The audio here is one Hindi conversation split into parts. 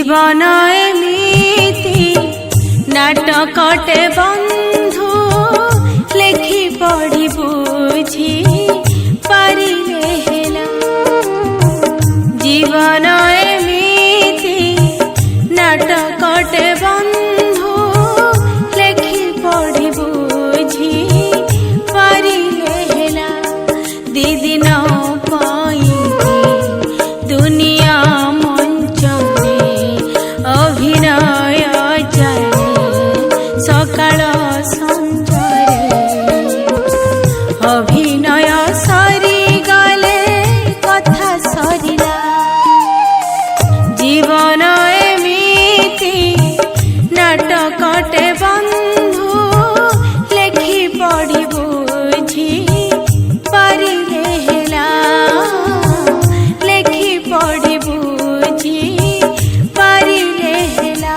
जीवन एमिति नाटकटे बंधु लेखि पढ़ी बुझी पारिले हेला। जीवन एमिति नाटकटे बंधु लेखि पढ़ी बुझी पारिले हेला। दी दिन पाई दुनिया अभिनय चले सकाळ संजरे। अभिनय सरी गले कथा सरिला। जीवन एमिति नाटकटे बंधु लेखि पढ़ी बुझी पारिले हेला। लेखि पढ़ी बुझी पारिले हेला।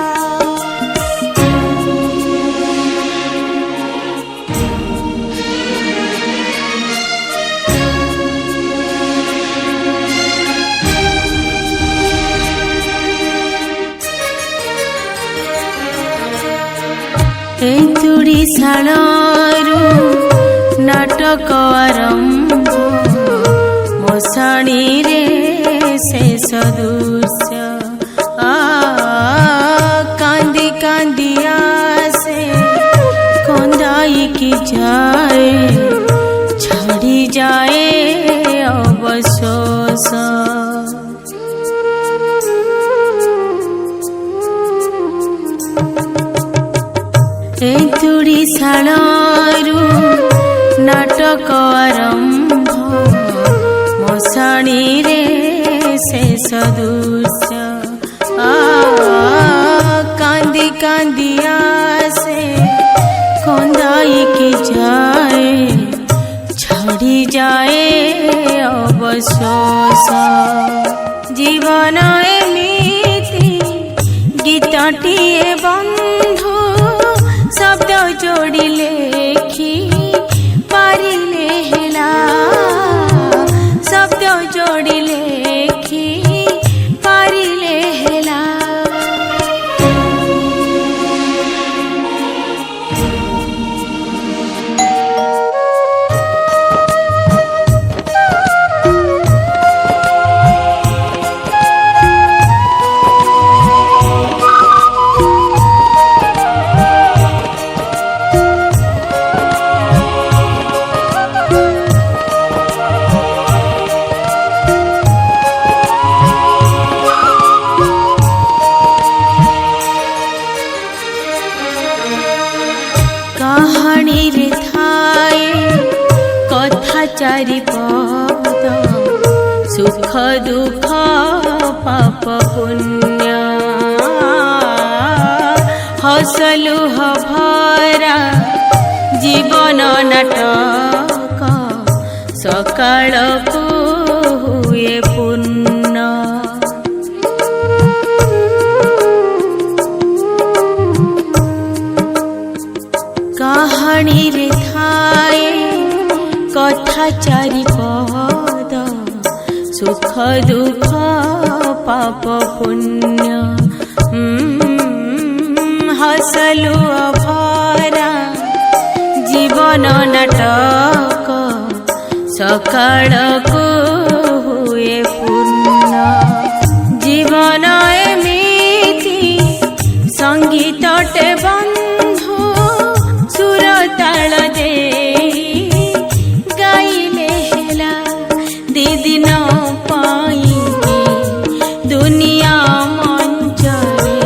एतुड़ी शाळारू नाटक आरंभ मोसाणी रे शेष दृश्य। कांदी कांदी आसे कंदाई की जाए छड़ी जाए अवशोष। एतुड़ी शाळारू नाटक आरंभ मोसाणी रे शेष दृश्य। कांदी कांदी आसे कंदाई की जाए छड़ी जाए अवशोष। जीवन एमिति गीतटिए बंधु शब्द जोड़ी लेखि पारिले हेला। शब्द जोड़ी लेखि पारिले हेला। कहानी रे थाए कथा चारिपद सुख दुख पाप पुण्य। हसलुह भरा जीवन नाटक सकाळ को हुए पूर्ण। कहानी रे थाए कथा चारिपद सुख दुख पाप पुण्य। हसलु भरा जीवन नाटक सकाळ को हुए पूर्ण। जीवन एमिति संगीतटे बंधु सुर ताल दे गाइले हेला। दी दिन पाई दुनिया मंचरे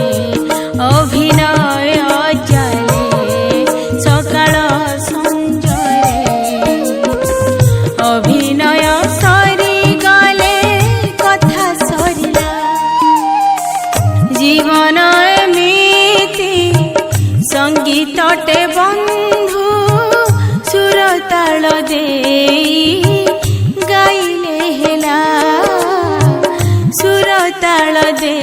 अभिनय चले सकाळ संजरे। अभिनय सरी गले कथा सरिला। जीवन एमिति संगीतटे बंधु सुर ताल दे गाइले हेला। सुर ताल दे